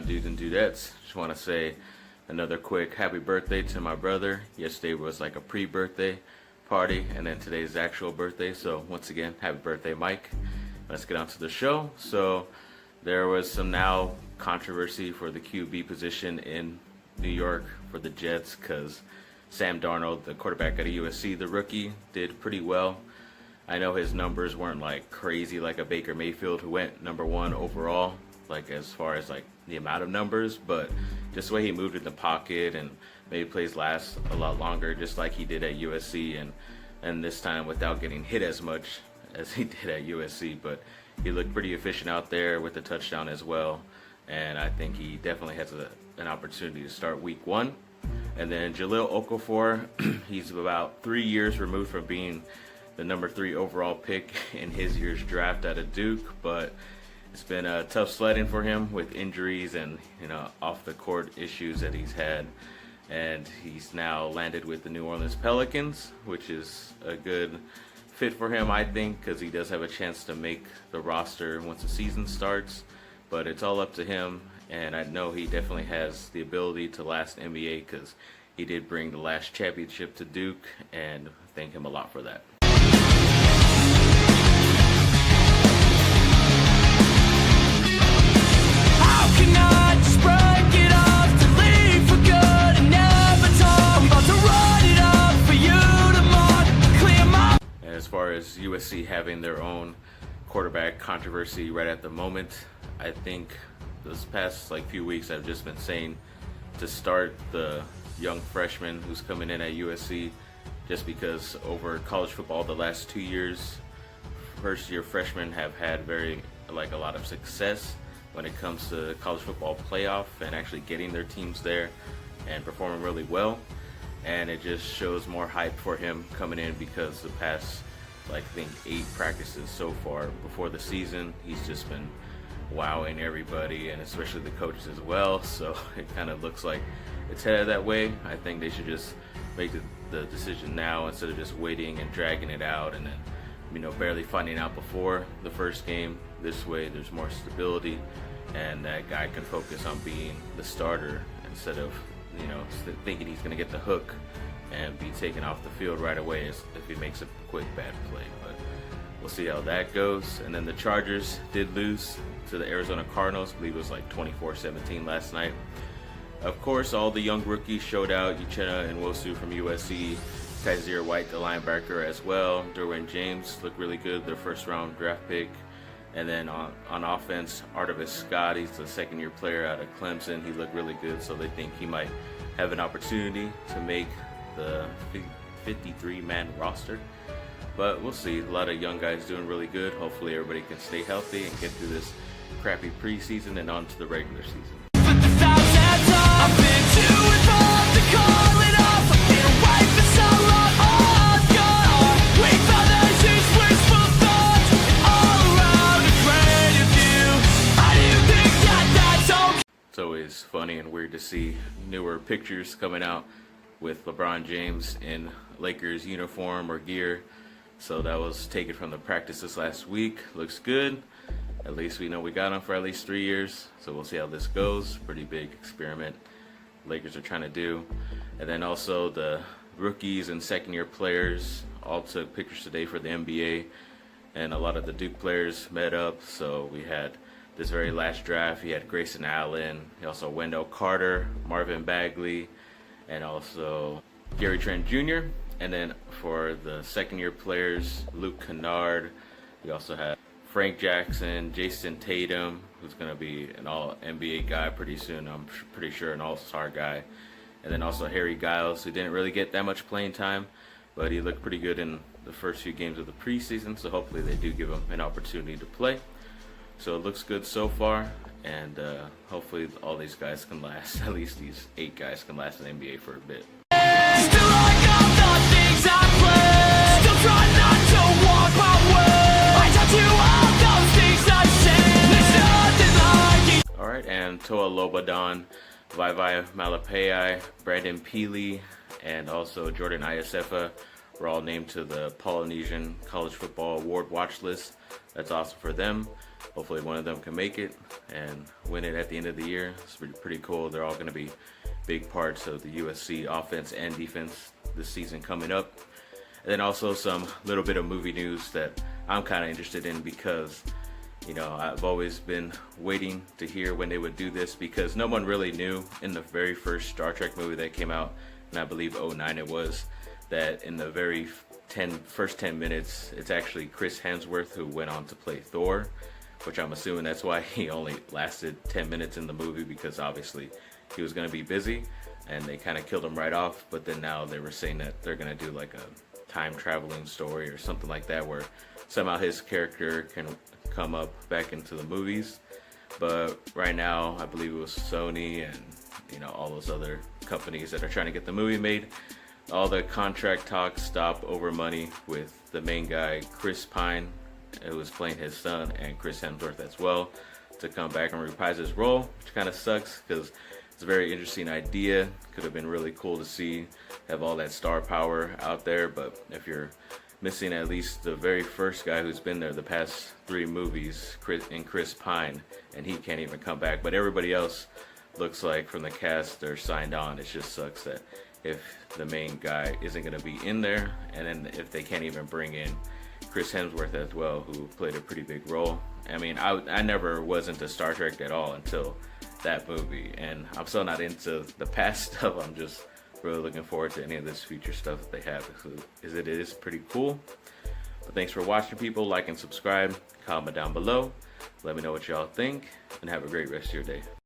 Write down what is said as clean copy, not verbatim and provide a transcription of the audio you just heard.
dudes and dudettes? Just want to say another quick happy birthday to my brother. Yesterday was like a pre-birthday party, and then today's actual birthday. So once again, happy birthday, Mike. Let's get on to the show. So there was some now controversy for the QB position in New York for the Jets because Sam Darnold, the quarterback at USC, the rookie, did pretty well. I know his numbers weren't like crazy like a Baker Mayfield who went #1 overall, like as far as like the amount of numbers, but just the way he moved in the pocket and made plays last a lot longer, just like he did at USC, and this time without getting hit as much as he did at USC. But he looked pretty efficient out there with the touchdown as well, and I think he definitely has an opportunity to start week 1. And then Jahlil Okafor, he's about 3 years removed from being the #3 overall pick in his year's draft out of Duke, but it's been tough sledding for him with injuries and off the court issues that he's had. And he's now landed with the New Orleans Pelicans, which is a good fit for him, I think, because he does have a chance to make the roster once the season starts. But it's all up to him, and I know he definitely has the ability to last NBA because he did bring the last championship to Duke, and thank him a lot for that. As far as USC having their own quarterback controversy right at the moment, I think this past few weeks I've just been saying to start the young freshman who's coming in at USC, just because over college football the last 2 years, first-year freshmen have had a lot of success when it comes to college football playoff and actually getting their teams there and performing really well. And it just shows more hype for him coming in because the past, I think, 8 practices so far before the season, he's just been wowing everybody, and especially the coaches as well. So it kind of looks like it's headed that way. I think they should just make the decision now instead of just waiting and dragging it out and then barely finding out before the first game. This way there's more stability, and that guy can focus on being the starter instead of thinking he's going to get the hook and be taken off the field right away if he makes a quick bad play. But we'll see how that goes. And then the Chargers did lose to the Arizona Cardinals. I believe it was 24-17 last night. Of course, all the young rookies showed out. Uchenna Nwosu from USC, Kaiser White, the linebacker, as well. Derwin James looked really good, their first-round draft pick. And then on offense, Artavis Scott, he's the second-year player out of Clemson. He looked really good, so they think he might have an opportunity to make the 53-man roster. But we'll see. A lot of young guys doing really good. Hopefully everybody can stay healthy and get through this crappy preseason and on to the regular season. It's always funny and weird to see newer pictures coming out with LeBron James in Lakers uniform or gear. So that was taken from the practices last week. Looks good. At least we know we got him for at least 3 years. So we'll see how this goes. Pretty big experiment Lakers are trying to do. And then also the rookies and second-year players all took pictures today for the NBA. And a lot of the Duke players met up. So we had this very last draft, he had Grayson Allen, he also Wendell Carter, Marvin Bagley, and also Gary Trent Jr. And then for the second-year players, Luke Kennard. We also had Frank Jackson, Jason Tatum, who's going to be an all-NBA guy pretty soon. I'm pretty sure an all-star guy. And then also Harry Giles, who didn't really get that much playing time, but he looked pretty good in the first few games of the preseason, so hopefully they do give him an opportunity to play. So it looks good so far, and hopefully all these guys can last. At least these 8 guys can last in the NBA for a bit. Alright, and Toa Lobadon, Vaivai Malapei, Brandon Peely, and also Jordan Iosefa were all named to the Polynesian College Football Award watch list. That's awesome for them. Hopefully one of them can make it and win it at the end of the year. It's pretty cool. They're all going to be big parts of the USC offense and defense this season coming up. And then also some little bit of movie news that I'm kind of interested in, because I've always been waiting to hear when they would do this, because no one really knew in the very first Star Trek movie that came out, and I believe '09 it was, that in the very first 10 minutes, it's actually Chris Hemsworth who went on to play Thor, which I'm assuming that's why he only lasted 10 minutes in the movie, because obviously he was going to be busy, and they kind of killed him right off. But then now they were saying that they're going to do like a time traveling story or something like that, where somehow his character can come up back into the movies. But right now, I believe it was Sony and all those other companies that are trying to get the movie made. All the contract talks stop over money, with the main guy, Chris Pine, who was playing his son, and Chris Hemsworth as well, to come back and reprise his role, which kind of sucks, because it's a very interesting idea. Could have been really cool to see, have all that star power out there. But if you're missing at least the very first guy who's been there the past 3 movies, Chris Pine, and he can't even come back. But everybody else looks like from the cast they're signed on. It just sucks that if the main guy isn't going to be in there, and then if they can't even bring in Chris Hemsworth as well, who played a pretty big role. I mean, I never was into Star Trek at all until that movie, and I'm still not into the past stuff. I'm just really looking forward to any of this future stuff that they have, because it is pretty cool. But thanks for watching, people. Like and subscribe, comment down below, let me know what y'all think, and have a great rest of your day.